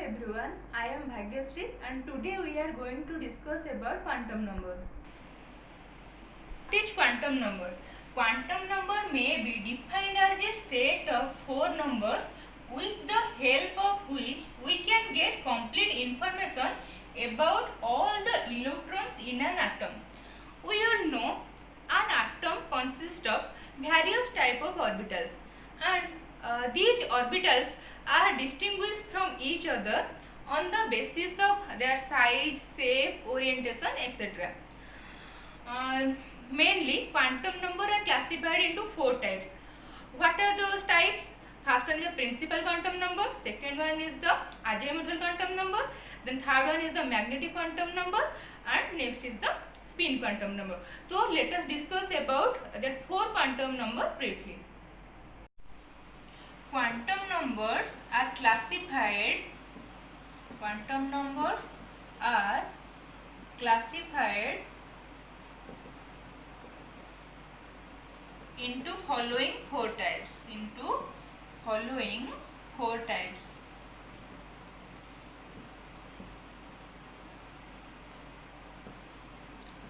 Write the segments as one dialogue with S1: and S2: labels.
S1: everyone, I am Bhagyashree and today we are going to discuss about quantum number. What is quantum number? Quantum number may be defined as a set of four numbers with the help of which we can get complete information about all the electrons in an atom. We all know an atom consists of various type of orbitals and these orbitals are distinguished from each other on the basis of their size, shape, orientation, etc. Mainly, quantum number are classified into four types. What are those types? First one is the principal quantum number, second one is the azimuthal quantum number, then third one is the magnetic quantum number, and next is the spin quantum number. So let us discuss about that four quantum number briefly. Quantum numbers are classified into following four types.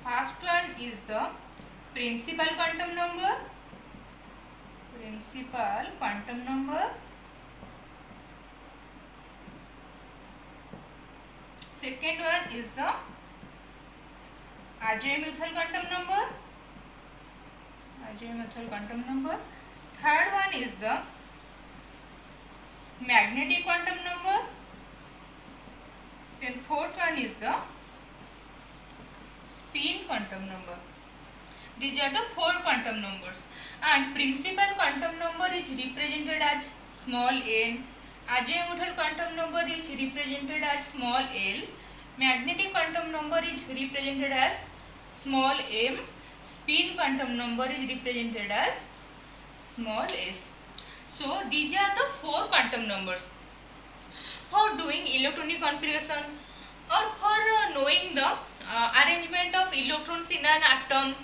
S1: First one is the principal quantum number. Second one is the azimuthal quantum number. Third one is the magnetic quantum number. Then fourth one is the spin quantum number. These are the four quantum numbers. And principal quantum number is represented as small n, azimuthal quantum number is represented as small l, magnetic quantum number is represented as small m, spin quantum number is represented as small s. So these are the four quantum numbers. For doing electronic configuration or for knowing the arrangement of electrons in an atom,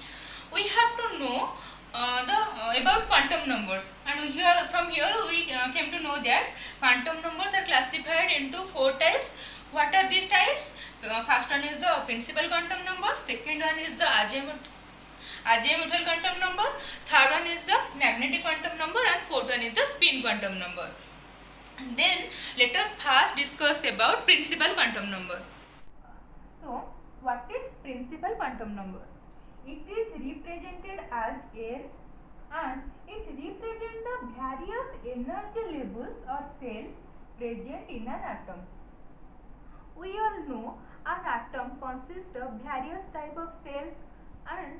S1: we have to know about quantum numbers, and from here we came to know that quantum numbers are classified into four types. What are these types? First one is the principal quantum number, second one is the azimuthal quantum number, third one is the magnetic quantum number, and fourth one is the spin quantum number. And then let us first discuss about principal quantum number. So what is principal quantum number? It is represented as L and it represents the various energy levels or cells present in an atom. We all know an atom consists of various type of cells, and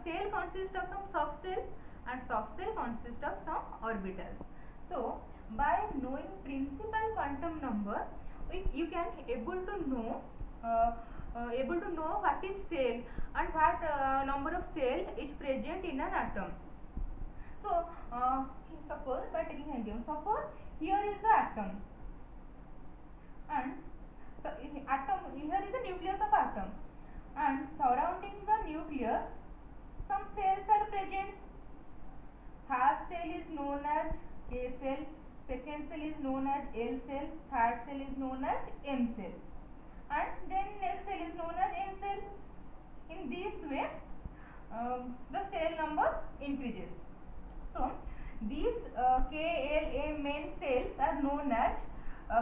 S1: cell consists of some subcells and subcell consists of some orbitals. So by knowing principal quantum number, you can able to know what is cell and what number of cell is present in an atom. So suppose by taking an example, suppose here is the atom, and so here is the nucleus of atom, and surrounding the nucleus some cells are present. First cell is known as A cell, second cell is known as L cell, third cell is known as M cell, and then next cell is known as N cell. In this way the cell number increases. So these K, L, M, N cells are known as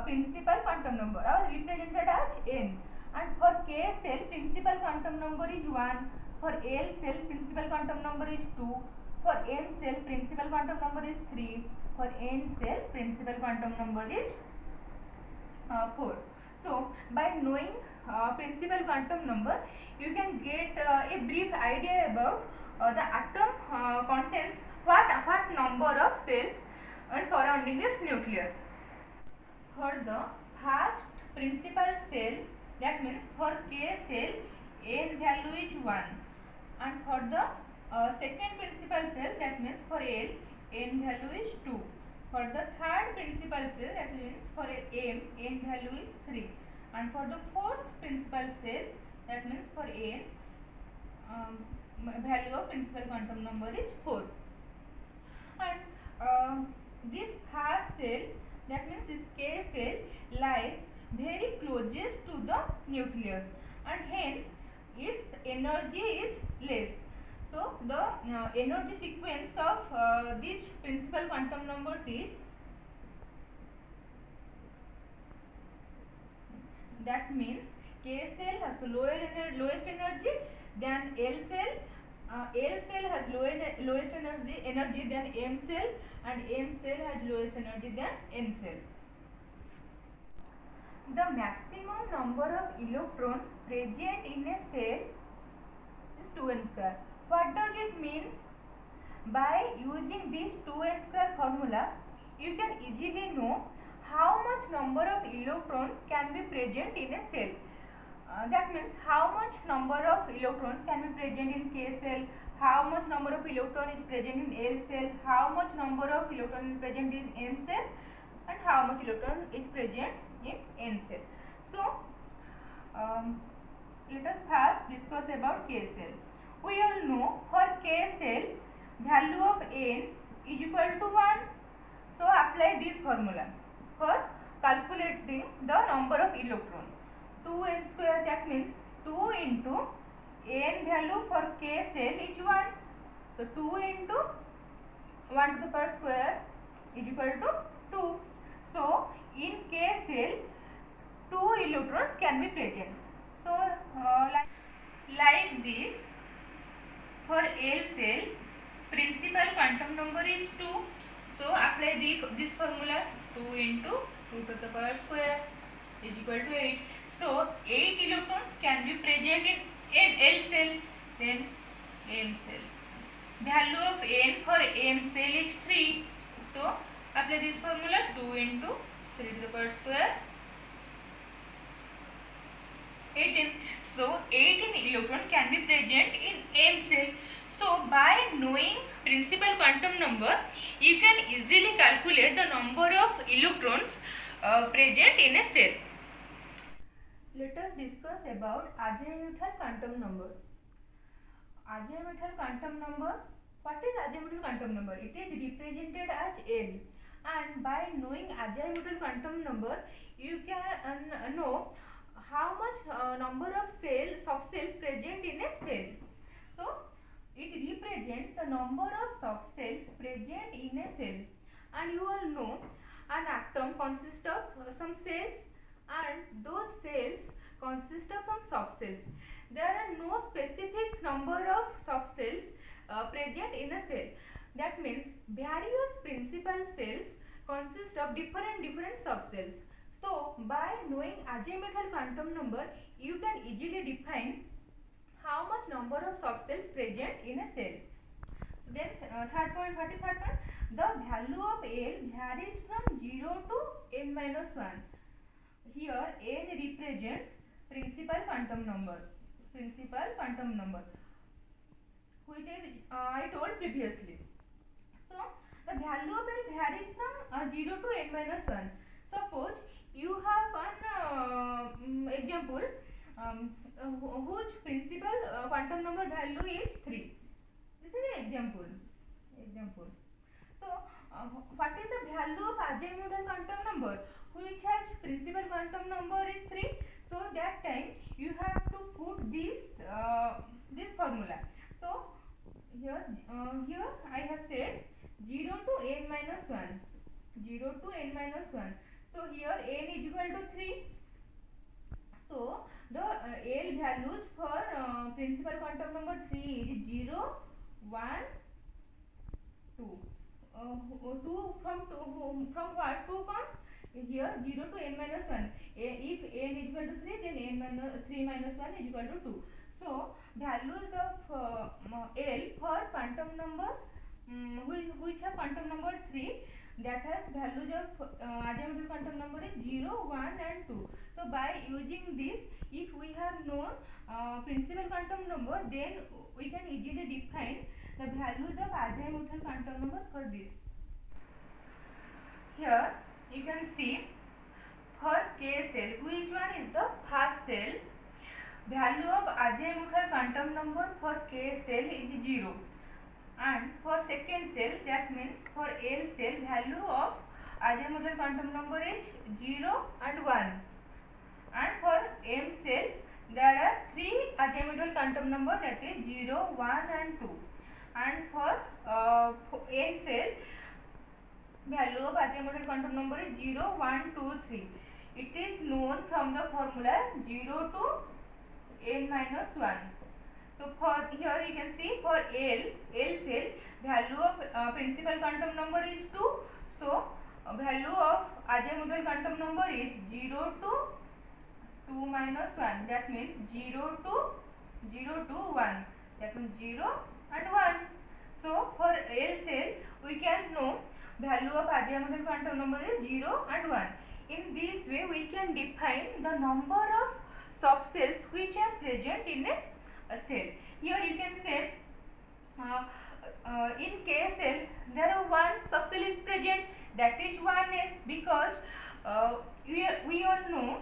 S1: principal quantum number, or represented as N. And for K cell principal quantum number is 1, for L cell principal quantum number is 2, for M cell principal quantum number is 3, for N cell principal quantum number is 4. So by knowing principal quantum number, you can get a brief idea about the atom contains what number of cells and surrounding its nucleus. For the first principal cell, that means for K cell N value is 1, and for the second principal cell, that means for L, N value is 2. For the third principal cell, that means for M, N value is 3, and for the fourth principal cell, that means for N, value of principal quantum number is 4. And this first cell, that means this K cell lies very closest to the nucleus, and hence its energy is less. So the energy sequence of these principal quantum numbers is, that means K cell has the lowest energy than L cell. L cell has lowest energy than M cell, and M cell has lowest energy than N cell. The maximum number of electrons present in a cell is 2n square. What does it mean? By using this 2n square formula, you can easily know how much number of electrons can be present in a cell. That means how much number of electrons can be present in K cell, how much number of electron is present in L cell, how much number of electron is present in M cell, and how much electron is present in N cell. So let us first discuss about K cell. We all know for K cell value of N is equal to 1. So apply this formula for calculating the number of electrons. 2n square, that means 2 into n value for K cell is 1. So 2 into 1 to the power square is equal to 2. So in K cell 2 electrons can be present. So like this, for L cell principal quantum number is 2. So apply this formula, 2 into 2 to the power square is equal to 8. So 8 electrons can be present in L cell, then N cell. Value of N for M cell is 3. So apply this formula, 2 into 3 to the power square, 18. So 18 electron can be present in M cell. So by knowing principal quantum number, you can easily calculate the number of electrons present in a cell. Let us discuss about azimuthal quantum number. Azimuthal quantum number. What is azimuthal quantum number? It is represented as L. And by knowing azimuthal quantum number, you can know how much number of subcells present in a cell. So it represents the number of subcells present in a cell. And you all know an atom consists of some cells, and those cells consist of some subcells. There are no specific number of subcells present in a cell. That means various principal cells consist of different subcells. So by knowing azimuthal quantum number, you can easily define how much number of subcells present in a cell. Then third point, what is third point? The value of L varies from 0 to n minus 1. Here n represents principal quantum number, which I told previously. So the value of L varies from 0 to n minus 1. Suppose you have an example whose principal quantum number value is 3. This is an example. So what is the value of azimuthal quantum number which has principal quantum number is 3? So that time you have to put this formula. So here I have said 0 to n minus 1. So here n is equal to 3. So the L values for principal quantum number 3 is 0, 1, 2. 2 from what? 2 comes here, 0 to n minus 1. If n is equal to 3, then 3 minus 1 is equal to 2. So values of L for quantum number which have quantum number 3, that has values of azimuthal quantum number is 0, 1 and 2. So by using this, if we have known principal quantum number, then we can easily define the values of azimuthal quantum number for this. Here you can see for K cell, which one is the first cell, value of azimuthal quantum number for K cell is 0. And for second cell, that means for L cell, value of azimuthal quantum number is 0 and 1. and for M cell there are 3 azimuthal quantum number, that is 0, 1 and 2, and for N cell value of azimuthal quantum number is 0, 1, 2, 3. It is known from the formula 0 to n minus 1. So for here you can see for L cell value of principal quantum number is 2. So value of azimuthal quantum number is 0 to 2 minus 1. That means 0 to 1. That means 0 and 1. So for L cell we can know value of azimuthal quantum number is 0 and 1. In this way we can define the number of subcells which are present in a cell. Here you can say in K cell there are 1 subcell is present, that is 1s, because we all know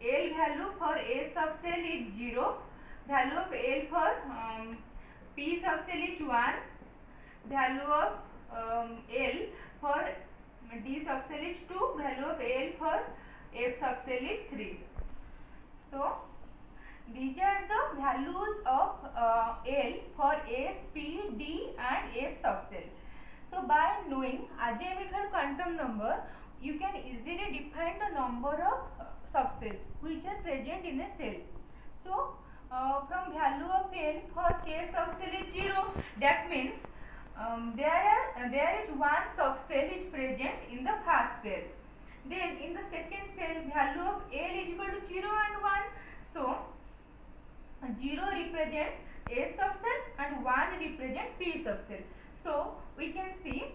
S1: L value for A subcell is 0, value of L for P subcell is 1, value of L for D subcell is 2, value of L for F subcell is 3. So these are the values of L for S, P, D and F subcell. So by knowing azimuthal quantum number, you can easily define the number of subcells which are present in a cell. So from value of L for K subcell is 0, that means there is 1 subcell is present in the first cell. Then in the second cell value of L is equal to 0 and 1. So 0 represents A subcell and 1 represents P subcell. So we can say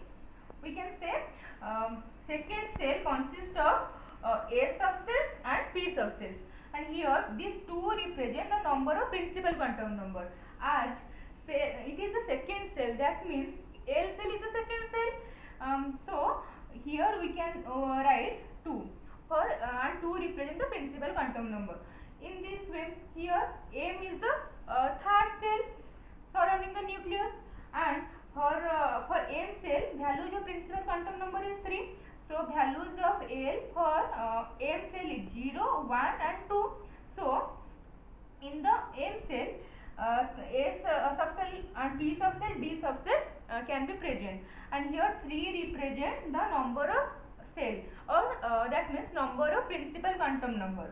S1: second cell consists of A subcells and P subcells, and here these two represent the number of principal quantum number. As it is the second cell, that means L cell is the second cell. So here we can write 2 for and 2 represent the principal quantum number. In this way, here M is the third cell surrounding the nucleus, and for M cell values of principal quantum number is 3. So values of L for M cell is 0, 1 and 2. So in the M cell S subcell and P subcell, D subcell can be present, and here 3 represent the number of cell, or that means number of principal quantum number.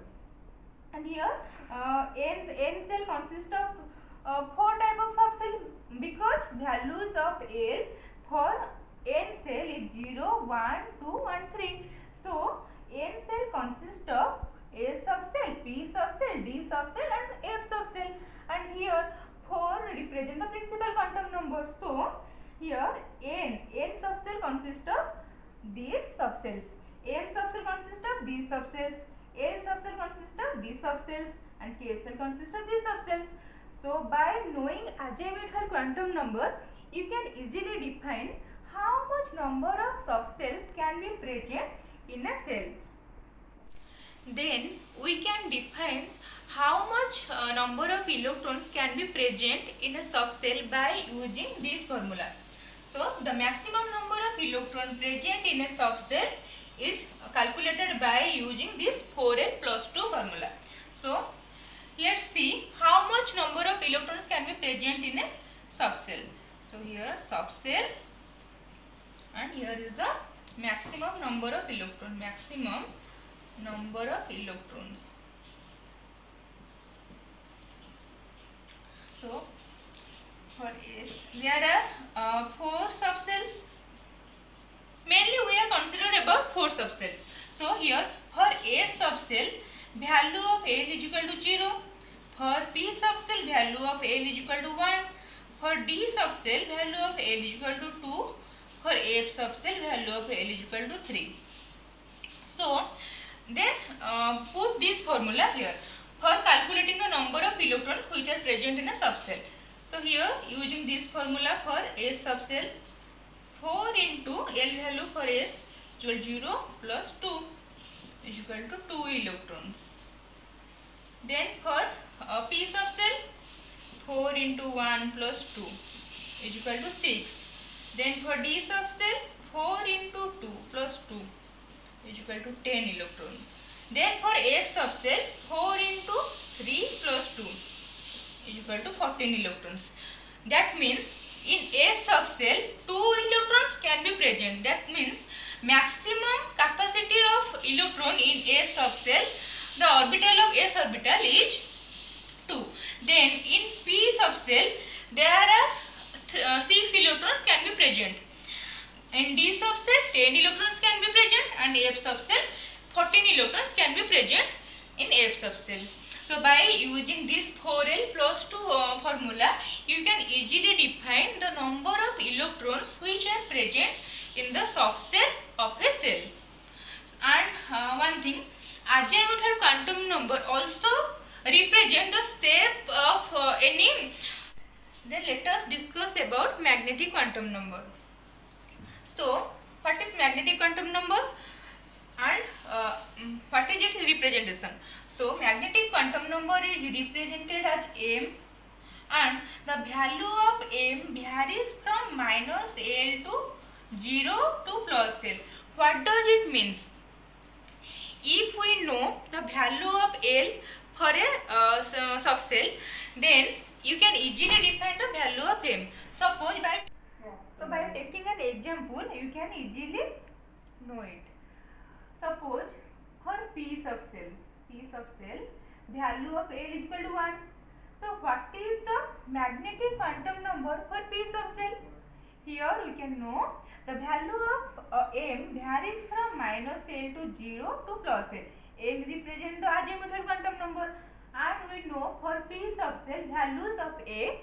S1: And here N cell consists of 4 type of subcell, because values of L for N cell is 0, 1, 2 and 3. So N cell consists of A subcell, P subcell, D subcell and F subcell, and here 4 represent the principal quantum number. So here N subcell consists of these subcells, M subcell consists of D subcells, L subcell consists of D subcells, and K cell consists of D subcells. So by knowing azimuthal quantum number, you can easily define how much number of subcells can be present in a cell. Then we can define how much number of electrons can be present in a subcell by using this formula. So the maximum number of electrons present in a subcell is calculated by using this 4n plus 2 formula. So let's see how much number of electrons can be present in a subcell. So here subcell, and here is the maximum number of electrons. Maximum number of electrons. So for S there are 4 subcells. Mainly we are considered about 4 subcells. So here for A subcell value of L is equal to 0. For P subcell value of L is equal to 1. For D subcell value of L is equal to 2. For F subcell value of L is equal to 3. So then put this formula here for calculating the number of electrons which are present in a subcell. So here using this formula for S subcell, 4 into L value for S is equal to 0 plus 2 is equal to 2 electrons. Then for P subcell, 4 into 1 plus 2 is equal to 6. Then for D subcell, 4 into 2 plus 2 is equal to 10 electron. Then for F subcell 4 into 3 plus 2 is equal to 14 electrons. That means in S subcell 2 electrons can be present. That means maximum capacity of electron in S subcell, the orbital of S orbital is 2. Then in P subcell there are 6 electrons can be present. In D subcell 10 electrons can be present, and F subcell 14 electrons can be present in F subcell. So by using this 4L plus 2 formula, you can easily define the number of electrons which are present in the subcell of a cell. And one thing, azimuthal quantum number also represent the step of any. Then let us discuss about magnetic quantum number. So what is magnetic quantum number and what is its representation? So magnetic quantum number is represented as m, and the value of m varies from minus L to 0 to plus L. What does it means? If we know the value of L for a subcell, then you can easily define the value of m. Suppose by taking an example, you can easily know it. Suppose for P subcell, value of L is equal to 1. So what is the magnetic quantum number for P subcell? Here we can know the value of m varies from minus L to 0 to plus L. L represents the azimuthal quantum number, and we know for P subcell values of L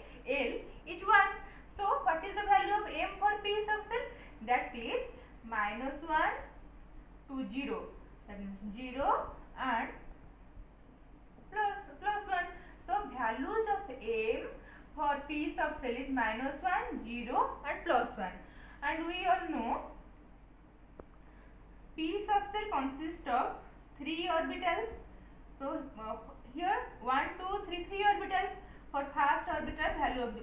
S1: is 1. So what is the value of m for P subcell? That is minus 1 to 0. That means 0 and plus 1. So values of m for P subcell is minus 1, 0 and plus 1. And we all know P subcell consists of 3 orbitals. So here 1, 2, 3 orbitals. For first orbital, value of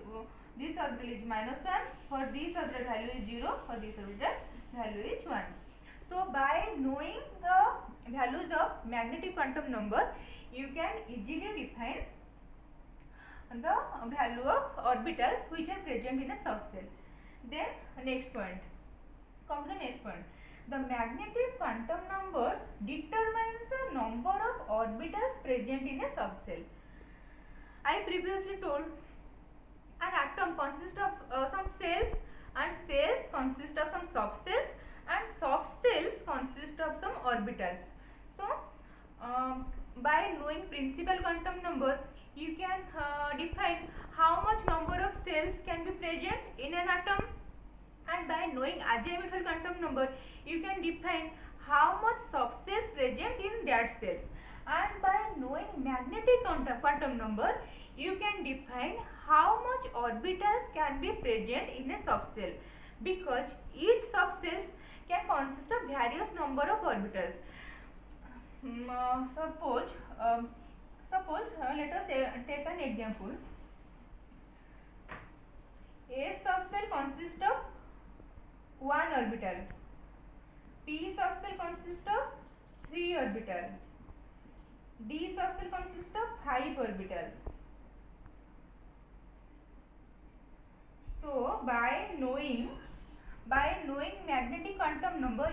S1: this orbital is minus 1. For this orbital, value is 0. For this orbital, value is 1. So by knowing the values of magnetic quantum number, you can easily define the value of orbitals which are present in a subcell. Then next point. Come to the next point. The magnetic quantum number determines the number of orbitals present in a subcell. I previously told an atom consists of some cells, and cells consist of some subcells, and subcells consist of some orbitals. So by knowing principal quantum number, you can define how much number of cells can be present in an atom, and by knowing azimuthal quantum number, you can define how much subcells present in that cells. And by knowing magnetic quantum number, you can define how much orbitals can be present in a subcell, because each subcell can consist of various number of orbitals. Suppose let us take an example. A subcell consists of 1 orbital. P subcell consists of 3 orbitals. D subcell consists of 5 orbitals. So by knowing magnetic quantum number,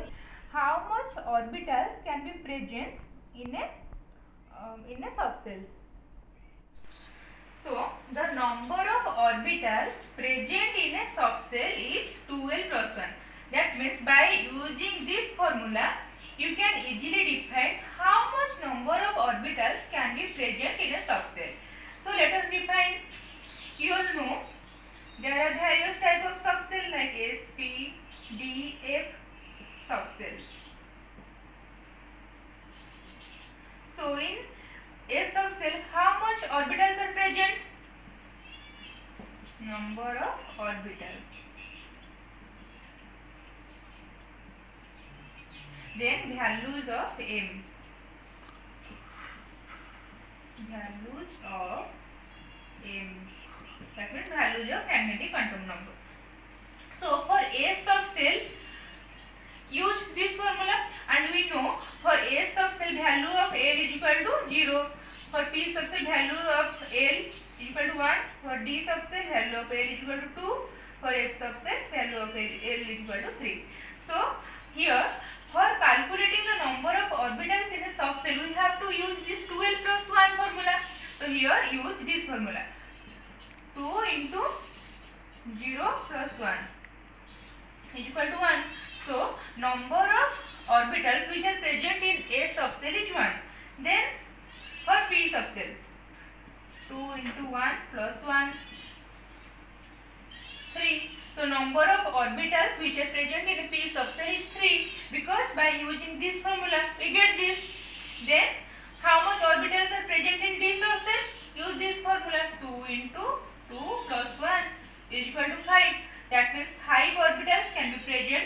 S1: how much orbitals can be present in a subcell. So the number of orbitals present in a subcell is 2L plus 1. That means by using this formula, you can easily define how much number of orbitals can be present in a subcell. So let us define. You all know there are various types of subcell like S, P, D, F subcells. So in S subcell, how much orbitals are present? Number of orbitals. Then values of m. Values of m. That means values of magnetic quantum number. So for S subcell, use this formula, and we know for A subcell value of L is equal to 0, for P subcell value of L is equal to 1, for D subcell value of L is equal to 2, for F subcell value of L is equal to 3. So here for calculating the number of orbitals in a subcell, we have to use this 2L plus 1 formula. So here use this formula, 2 into 0 plus 1 is equal to 1. So number of orbitals which are present in A subcell is 1. Then for P subcell, 2 into 1 plus 1, 3. So number of orbitals which are present in a P subcell is 3, because by using this formula we get this. Then how much orbitals are present in D subcell? Use this formula, 2 into 2 plus 1 is equal to 5. That means 5 orbitals can be present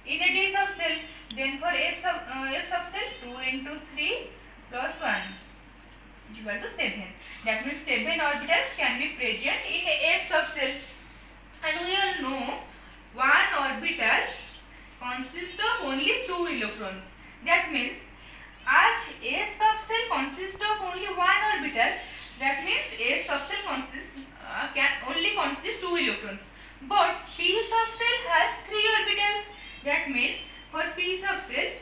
S1: in a D subcell. Then for F subcell, 2 into 3 plus 1 is equal to 7. That means 7 orbitals can be present in a F subcell. And we all know one orbital consists of only 2 electrons. That means as A subcell consists of only one orbital, that means A subcell can only consist 2 electrons. But P subcell has 3 orbitals. That means for P subcell,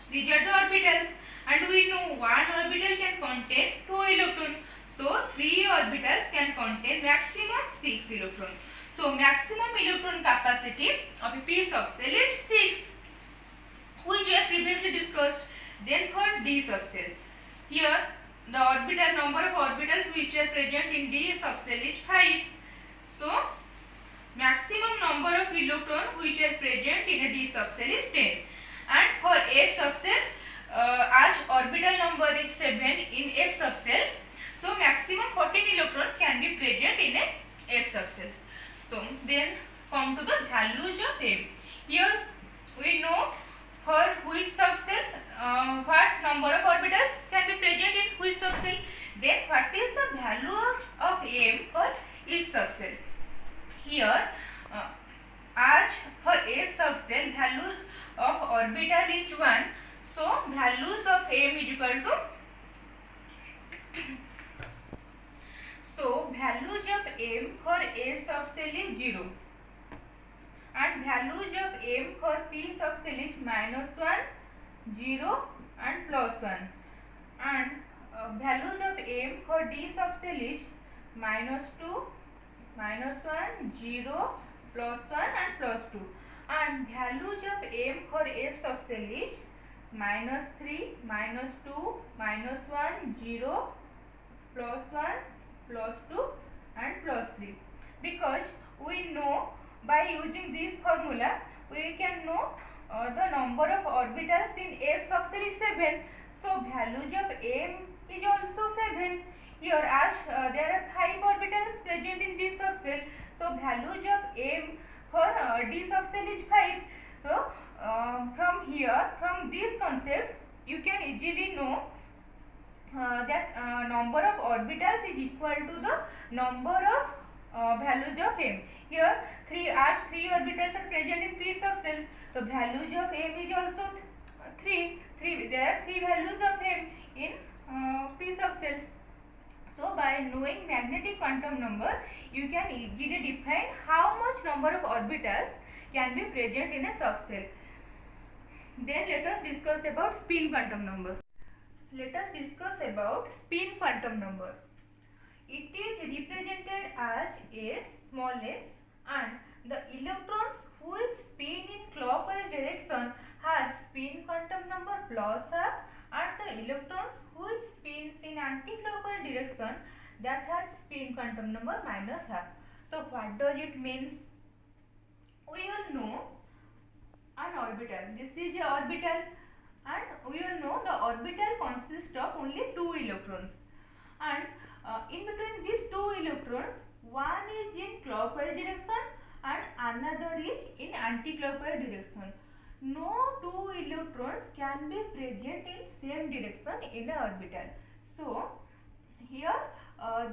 S1: these are the orbitals, and we know one orbital can contain 2 electrons. So 3 orbitals can contain maximum 6 electrons. So maximum electron capacity of a P subcell is 6, which we have previously discussed. Then for D subcell, here the orbital number of orbitals which are present in D subcell is 5. So maximum number of electrons which are present in a D subcell is 10. And for F subcell, as orbital number is 7 in F subcell, so maximum 14 electrons can be present in a F subcell. So then come to the values of M. Here we know for which subcell what number of orbitals can be present in which subcell. Then what is the value of M for each subcell. Here as for A subcell, values of orbital is 1. So values of M is equal to so values of M for A subcell is 0, and values of M for P subcell is -1, 0 and +1, and values of M for D subcell is -2, -1, 0, +1 and +2, and values of M for F subcell is -3, -2, -1, 0, +1, +2 and +3. Because we know by using this formula we can know the number of orbitals in F subcell is 7. So values of M is also 7. Here as there are 5 orbitals present in D subcell, so values of M for D subcell is 5. So from here, from this concept, you can easily know that number of orbitals is equal to the number of values of M. Here 3 orbitals are present in P subcells, so values of M is also 3. There are 3 values of M in P subcells. So by knowing magnetic quantum number, you can easily define how much number of orbitals can be present in a subcell. Then let us discuss about spin quantum number. Let us discuss about spin quantum number. It is represented as S, small s, and the electrons which spin in clockwise direction has spin quantum number +half, and the electrons which spins in anti-clockwise direction that has spin quantum number -half. So what does it mean? We all know an orbital. This is a orbital, and we all know the orbital consists of only 2 electrons, and in between these 2 electrons, one is in clockwise direction and another is in anti-clockwise direction. No 2 electrons can be present in same direction in an orbital. So here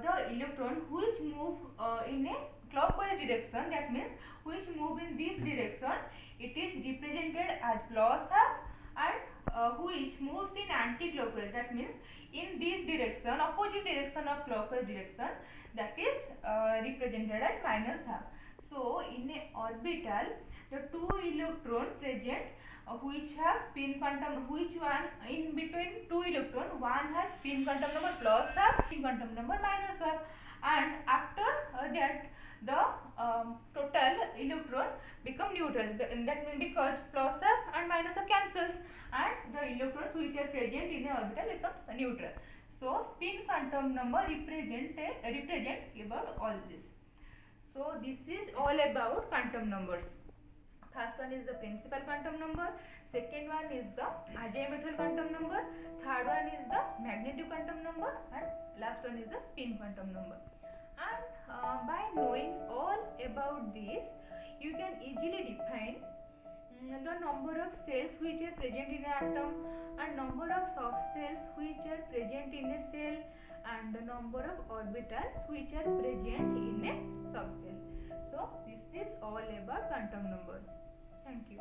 S1: the electron which move in a clockwise direction, that means which move in this direction, it is represented as plus half, and which moves in anti-clockwise, that means in this direction, opposite direction of clockwise direction, that is represented as minus half. So in a orbital, the two electron present which have spin quantum, which one in between two electron, one has spin quantum number plus half, spin quantum number minus half, and after that the total electron become neutral, that means because plus half and minus half cancels, and the electrons which are present in the orbital becomes neutral. So spin quantum number represent about all this. So this is all about quantum numbers. First one is the principal quantum number, second one is the azimuthal quantum number, third one is the magnetic quantum number, and last one is the spin quantum number. And by knowing all about this, you can easily define the number of cells which are present in an atom, and number of subcells which are present in a cell, and the number of orbitals which are present in a subcell. So this is all about quantum numbers. Thank you.